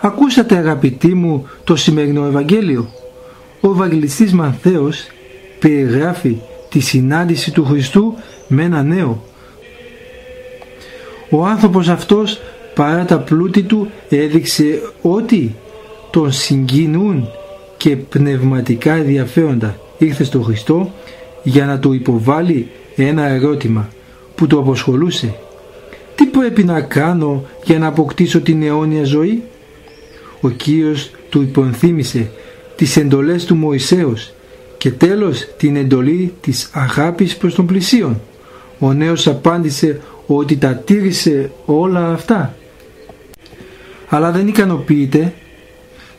Ακούσατε αγαπητοί μου το σημερινό Ευαγγέλιο. Ο Ευαγγελιστής Ματθαίος περιγράφει τη συνάντηση του Χριστού με ένα νέο. Ο άνθρωπος αυτός παρά τα πλούτη του έδειξε ότι τον συγκινούν και πνευματικά ενδιαφέροντα. Ήρθε στον Χριστό για να του υποβάλει ένα ερώτημα που το απασχολούσε. Τι πρέπει να κάνω για να αποκτήσω την αιώνια ζωή? Ο Κύριος του υπενθύμησε τις εντολές του Μωυσέως και τέλος την εντολή της αγάπης προς τον πλησίον. Ο νέος απάντησε ότι τα τήρησε όλα αυτά. Αλλά δεν ικανοποιείται,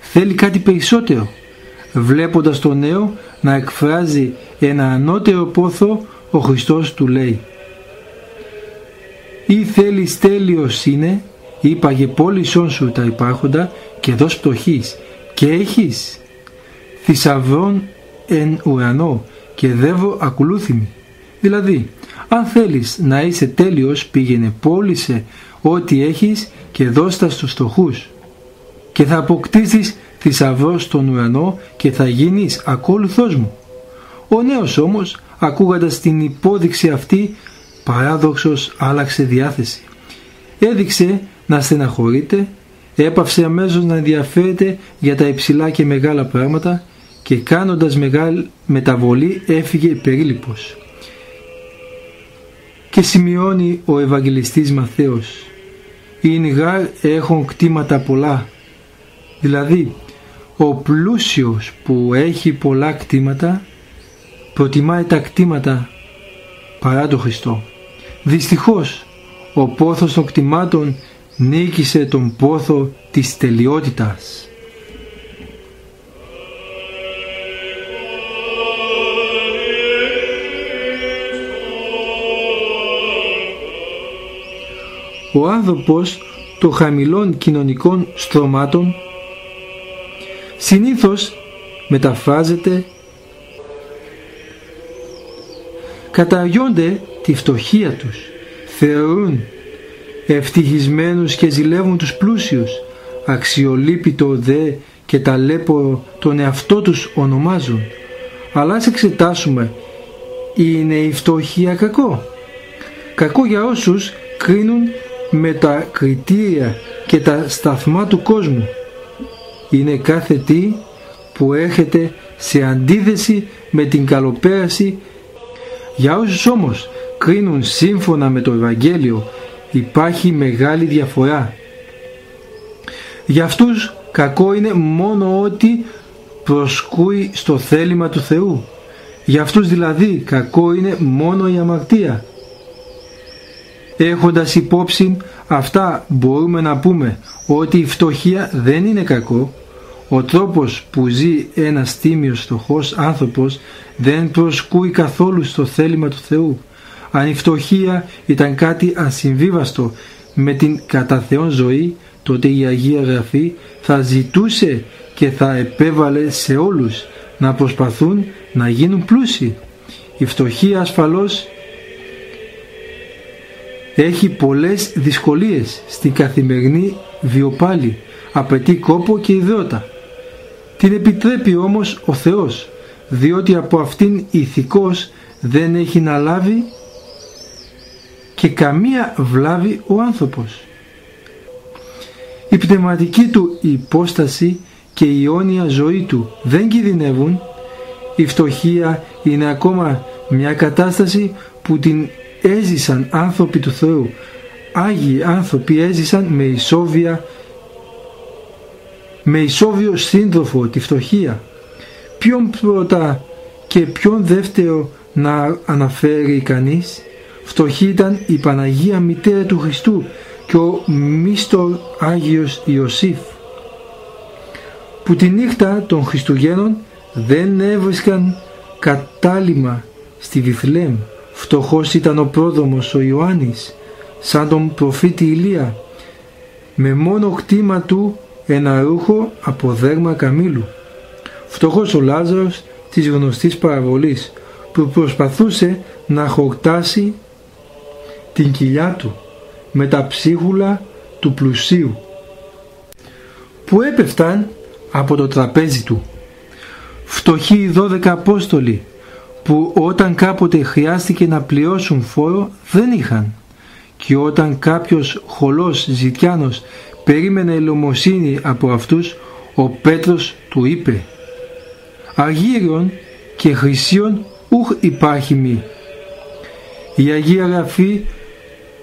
θέλει κάτι περισσότερο. Βλέποντας τον νέο να εκφράζει ένα ανώτερο πόθο, ο Χριστός του λέει: «Ή θέλεις τέλειος είναι, ή παγεπόλησόν σου τα υπάρχοντα και δώσ' πτωχής, και έχεις θησαυρών εν ουρανό και δεύω ακολούθημη». Δηλαδή, αν θέλεις να είσαι τέλειος, πήγαινε πώλησε ό,τι έχεις και δώσ' τα στους φτωχούς και θα αποκτήσεις θησαυρό στον ουρανό και θα γίνεις ακόλουθός μου. Ο νέος όμως, ακούγοντας την υπόδειξη αυτή, παράδοξος άλλαξε διάθεση. Έδειξε να στεναχωρείται, έπαυσε αμέσως να ενδιαφέρεται για τα υψηλά και μεγάλα πράγματα και κάνοντας μεγάλη μεταβολή έφυγε περίληπος. Και σημειώνει ο Ευαγγελιστής Ματθαίος: «Ειν γάρ έχουν κτήματα πολλά». Δηλαδή, ο πλούσιος που έχει πολλά κτήματα προτιμάει τα κτήματα παρά τον Χριστό. Δυστυχώς, ο πόθος των κτημάτων νίκησε τον πόθο της τελειότητας. Ο άνθρωπος των χαμηλών κοινωνικών στρωμάτων συνήθως μεταφράζεται, καταργιόνται τη φτωχία τους, θεωρούν ευτυχισμένους και ζηλεύουν τους πλούσιους, αξιολύπητο δε και ταλέπορο τον εαυτό τους ονομάζουν. Αλλά ας εξετάσουμε, είναι η φτωχία κακό? Κακό για όσους κρίνουν με τα κριτήρια και τα σταθμά του κόσμου. Είναι κάθε τι που έρχεται σε αντίθεση με την καλοπέραση. Για όσους όμως κρίνουν σύμφωνα με το Ευαγγέλιο, υπάρχει μεγάλη διαφορά. Για αυτούς κακό είναι μόνο ότι προσκούει στο θέλημα του Θεού. Για αυτούς δηλαδή κακό είναι μόνο η αμαρτία. Έχοντας υπόψη αυτά, μπορούμε να πούμε ότι η φτωχία δεν είναι κακό. Ο τρόπος που ζει ένας τίμιος φτωχός άνθρωπος δεν προσκούει καθόλου στο θέλημα του Θεού. Αν η φτωχία ήταν κάτι ασυμβίβαστο με την κατά Θεόν ζωή, τότε η Αγία Γραφή θα ζητούσε και θα επέβαλε σε όλους να προσπαθούν να γίνουν πλούσιοι. Η φτωχία ασφαλώς έχει πολλές δυσκολίες στην καθημερινή βιοπάλη, απαιτεί κόπο και ιδρώτα. Την επιτρέπει όμως ο Θεός, διότι από αυτήν ηθικός δεν έχει να λάβει και καμία βλάβη ο άνθρωπος. Η πνευματική του υπόσταση και η αιώνια ζωή του δεν κινδυνεύουν. Η φτωχία είναι ακόμα μια κατάσταση που την έζησαν άνθρωποι του Θεού. Άγιοι άνθρωποι έζησαν με ισόβιο σύντροφο τη φτωχία. Ποιον πρώτα και ποιον δεύτερο να αναφέρει κανείς? Φτωχή ήταν η Παναγία Μητέρα του Χριστού και ο μίστορ Άγιος Ιωσήφ, που τη νύχτα των Χριστουγέννων δεν έβρισκαν κατάλημα στη Βιθλεέμ. Φτωχός ήταν ο πρόδρομος ο Ιωάννης, σαν τον προφήτη Ηλία, με μόνο κτήμα του ένα ρούχο από δέρμα καμήλου. Φτωχός ο Λάζαρος της γνωστής παραβολής, που προσπαθούσε να χορτάσει την κοιλιά του με τα ψίχουλα του πλουσίου. που έπεφταν από το τραπέζι του. Φτωχοί οι 12 Απόστολοι που όταν κάποτε χρειάστηκε να πληρώσουν φόρο δεν είχαν, και όταν κάποιος χολός ζητιάνος περίμενε ελεημοσύνη από αυτούς, ο Πέτρος του είπε: «Αργύριον και χρυσίον ούχ υπάρχει μη». Η Αγία Γραφή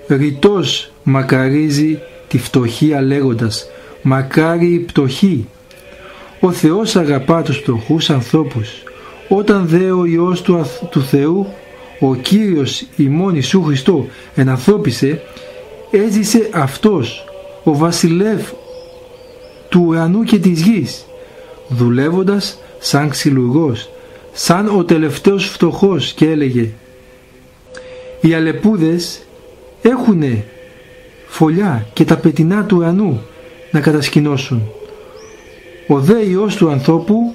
ρητός μακαρίζει τη φτωχία λέγοντας: «Μακάρι η πτωχή». Ο Θεός αγαπά τους φτωχούς ανθρώπους. Όταν δε ο Υιός του Θεού, ο Κύριος ημών Ιησού Χριστό, ενανθρώπισε, έζησε αυτός, ο βασιλεύ του ουρανού και της γης, δουλεύοντας σαν ξυλουργός, σαν ο τελευταίος φτωχός, και έλεγε: «Οι αλεπούδες έχουνε φωλιά και τα πετεινά του ουρανού να κατασκηνώσουν. Ο δε Υιός του ανθρώπου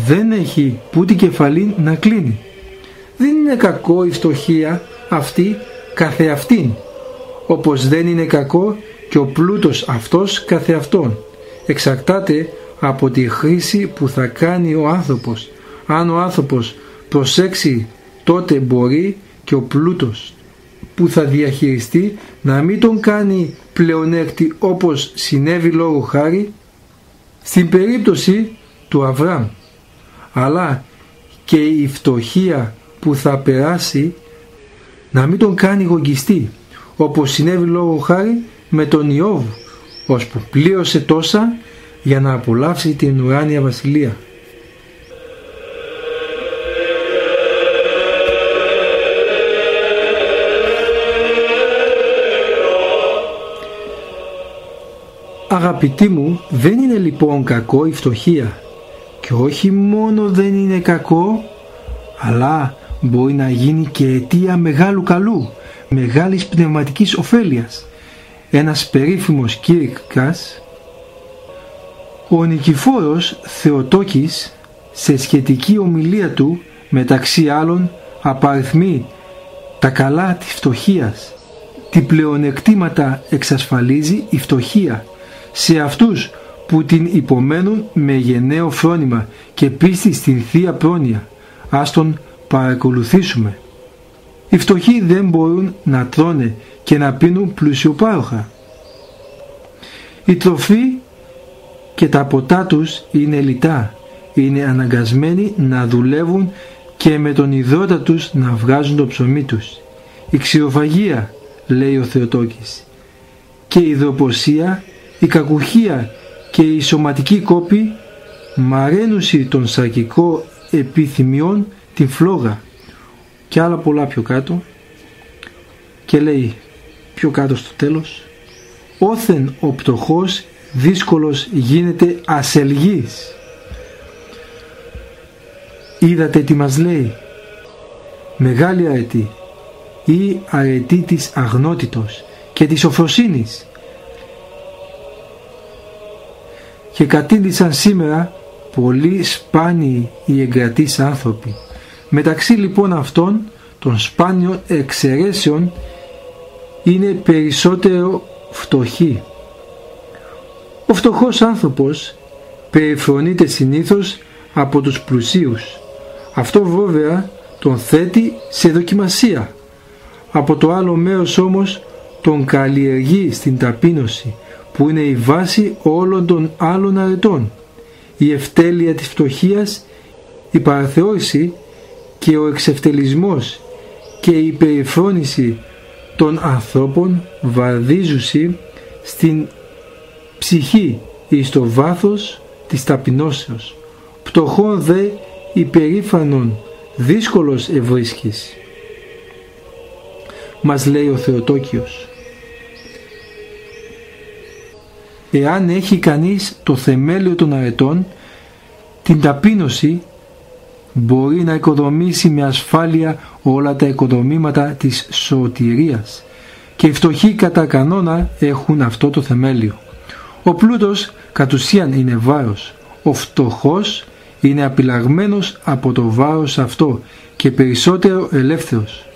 δεν έχει που την κεφαλή να κλείνει». Δεν είναι κακό η φτωχία αυτή καθεαυτήν, όπως δεν είναι κακό και ο πλούτος αυτός καθεαυτόν. Εξαρτάται από τη χρήση που θα κάνει ο άνθρωπος. Αν ο άνθρωπος προσέξει, τότε μπορεί και ο πλούτος που θα διαχειριστεί να μην τον κάνει πλεονέκτη, όπως συνέβη λόγω χάρη στην περίπτωση του Αβραάμ. Αλλά και η φτωχία που θα περάσει να μην τον κάνει γογγιστή, όπως συνέβη λόγω χάρη με τον Ιώβ, ώσπου πλήρωσε τόσα για να απολαύσει την ουράνια βασιλεία. Αγαπητοί μου, δεν είναι λοιπόν κακό η φτωχία, και όχι μόνο δεν είναι κακό, αλλά μπορεί να γίνει και αιτία μεγάλου καλού, μεγάλης πνευματικής ωφέλειας. Ένας περίφημος κήρυκας, ο Νικηφόρος Θεοτόκης, σε σχετική ομιλία του, μεταξύ άλλων, απαριθμεί τα καλά της φτωχίας. Τι πλεονεκτήματα εξασφαλίζει η φτωχία σε αυτούς που την υπομένουν με γενναίο φρόνημα και πίστη στην Θεία Πρόνοια. Ας τον παρακολουθήσουμε. Οι φτωχοί δεν μπορούν να τρώνε και να πίνουν πλουσιοπάροχα. Η τροφή και τα ποτά τους είναι λιτά. Είναι αναγκασμένοι να δουλεύουν και με τον ιδρώτα τους να βγάζουν το ψωμί τους. Η ξηροφαγία, λέει ο Θεοτόκης, και η υδροποσία, η κακουχία και η σωματική κόπη, μαραίνουση των σαρκικών επιθυμιών, την φλόγα, και άλλα πολλά πιο κάτω. Και λέει πιο κάτω στο τέλος: «Όθεν ο πτωχός δύσκολος γίνεται ασελγής». Είδατε τι μας λέει: μεγάλη αρετή, ή αρετή της αγνότητος και της οφροσύνης. Και κατήντησαν σήμερα πολύ σπάνιοι οι εγκρατείς άνθρωποι. Μεταξύ λοιπόν αυτών των σπάνιων εξαιρέσεων είναι περισσότερο φτωχοί. Ο φτωχός άνθρωπος περιφρονείται συνήθως από τους πλουσίους. Αυτό βέβαια τον θέτει σε δοκιμασία. Από το άλλο μέρος όμως τον καλλιεργεί στην ταπείνωση, που είναι η βάση όλων των άλλων αρετών. Η ευτέλεια της φτωχίας, η παραθεώρηση και ο εξευτελισμός και η περιφρόνηση των ανθρώπων βαδίζουσι στην ψυχή εις στο βάθος της ταπεινώσεως. Πτωχόν δε υπερήφανον δύσκολος ευρίσκεις, μας λέει ο Θεοτόκιος. Εάν έχει κανείς το θεμέλιο των αρετών, την ταπείνωση, μπορεί να οικοδομήσει με ασφάλεια όλα τα οικοδομήματα της σωτηρίας, και οι φτωχοί κατά κανόνα έχουν αυτό το θεμέλιο. Ο πλούτος κατ' ουσίαν είναι βάρος. Ο φτωχός είναι απειλαγμένος από το βάρος αυτό και περισσότερο ελεύθερος.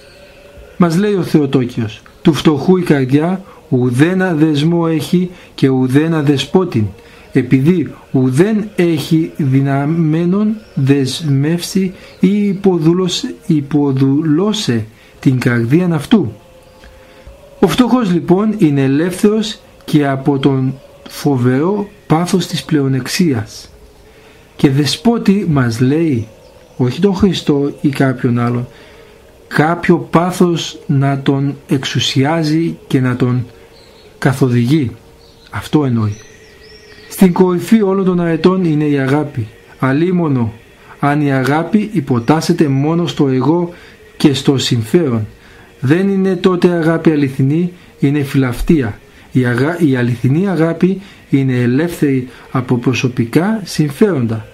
Μας λέει ο Θεοτόκιος: «Του φτωχού η καρδιά ουδένα δεσμό έχει και ουδένα δεσπότην, επειδή ουδέν έχει δυναμένον δεσμεύσει ή υποδουλώσε την καρδίαν αυτού. Ο φτωχός λοιπόν είναι ελεύθερος και από τον φοβερό πάθος της πλεονεξίας. Και δεσπότη μας λέει, όχι τον Χριστό ή κάποιον άλλον, κάποιο πάθος να τον εξουσιάζει και να τον καθοδηγεί. Αυτό εννοεί. Στην κορυφή όλων των αρετών είναι η αγάπη. Αλίμονο αν η αγάπη υποτάσσεται μόνο στο εγώ και στο συμφέρον. Δεν είναι τότε αγάπη αληθινή, είναι φιλαυτία. Η αληθινή αγάπη είναι ελεύθερη από προσωπικά συμφέροντα.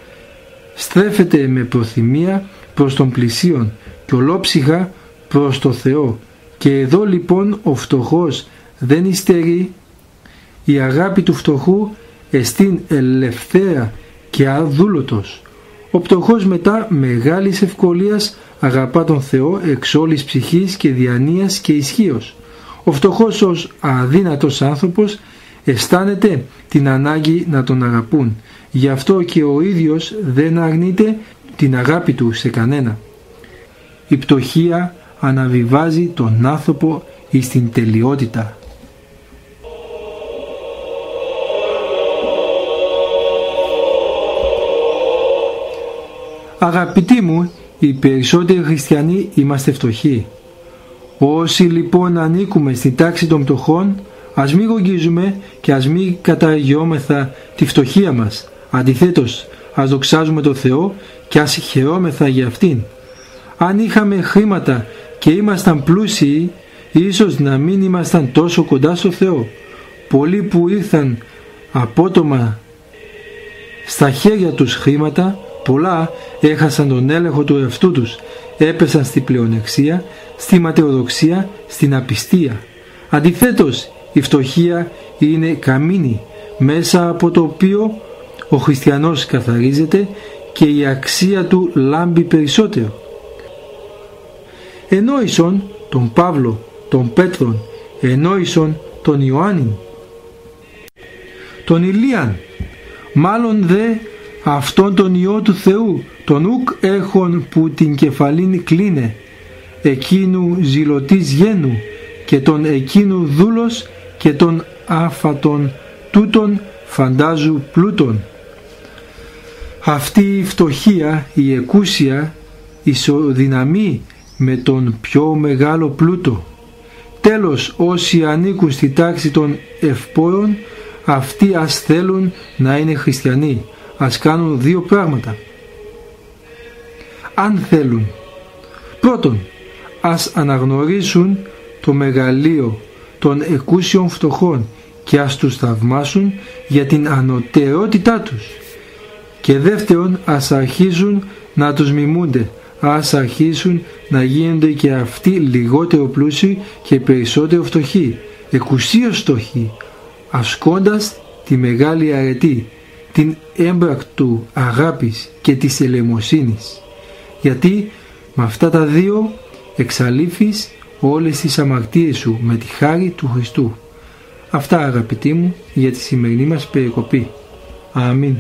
Στρέφεται με προθυμία προς τον πλησίον και ολόψυχα προς το Θεό. Και εδώ λοιπόν ο φτωχός δεν υστερεί. Η αγάπη του φτωχού εστίν ελευθέρα και αδούλωτος. Ο φτωχός μετά μεγάλης ευκολίας αγαπά τον Θεό εξ όλης ψυχής και διανοίας και ισχύος. Ο φτωχός ως αδύνατος άνθρωπος αισθάνεται την ανάγκη να τον αγαπούν. Γι' αυτό και ο ίδιος δεν αρνείται την αγάπη του σε κανένα. Η πτωχία αναβιβάζει τον άνθρωπο εις την τελειότητα. Αγαπητοί μου, οι περισσότεροι χριστιανοί είμαστε φτωχοί. Όσοι λοιπόν ανήκουμε στην τάξη των πτωχών, ας μην γογγίζουμε και ας μην καταργιόμεθα τη φτωχία μας. Αντιθέτως, ας δοξάζουμε τον Θεό και ας χαιρόμεθα για αυτήν. Αν είχαμε χρήματα και ήμασταν πλούσιοι, ίσως να μην ήμασταν τόσο κοντά στο Θεό. Πολλοί που ήρθαν απότομα στα χέρια τους χρήματα, πολλά έχασαν τον έλεγχο του εαυτού τους, έπεσαν στη πλεονεξία, στη ματαιοδοξία, στην απιστία. Αντιθέτως, η φτωχία είναι καμίνι, μέσα από το οποίο ο χριστιανός καθαρίζεται και η αξία του λάμπει περισσότερο. Ενόησον τον Παύλο, τον Πέτρον, ενόησον τον Ιωάννην, τον Ηλίαν, μάλλον δε αυτόν τον Υιό του Θεού, τον ουκ έχων που την κεφαλήν κλείνε, εκείνου ζηλωτής γένου και τον εκείνου δούλος και τον άφατον τούτον φαντάζου πλούτον. Αυτή η φτωχία, η εκούσια, ισοδυναμεί με τον πιο μεγάλο πλούτο. Τέλος, όσοι ανήκουν στη τάξη των ευπόρων, αυτοί ας θέλουν να είναι χριστιανοί. Ας κάνουν δύο πράγματα. Αν θέλουν, πρώτον, ας αναγνωρίσουν το μεγαλείο των εκούσιων φτωχών και ας τους θαυμάσουν για την ανωτερότητά τους. Και δεύτερον, ας αρχίσουν να τους μιμούνται, ας αρχίσουν να γίνονται και αυτοί λιγότερο πλούσιοι και περισσότερο φτωχοί, εκουσίως φτωχοί, ασκώντας τη μεγάλη αρετή, την έμπρακτου αγάπης και της ελεημοσύνης. Γιατί με αυτά τα δύο εξαλείφεις όλες τις αμαρτίες σου με τη χάρη του Χριστού. Αυτά, αγαπητοί μου, για τη σημερινή μας περικοπή. Αμήν.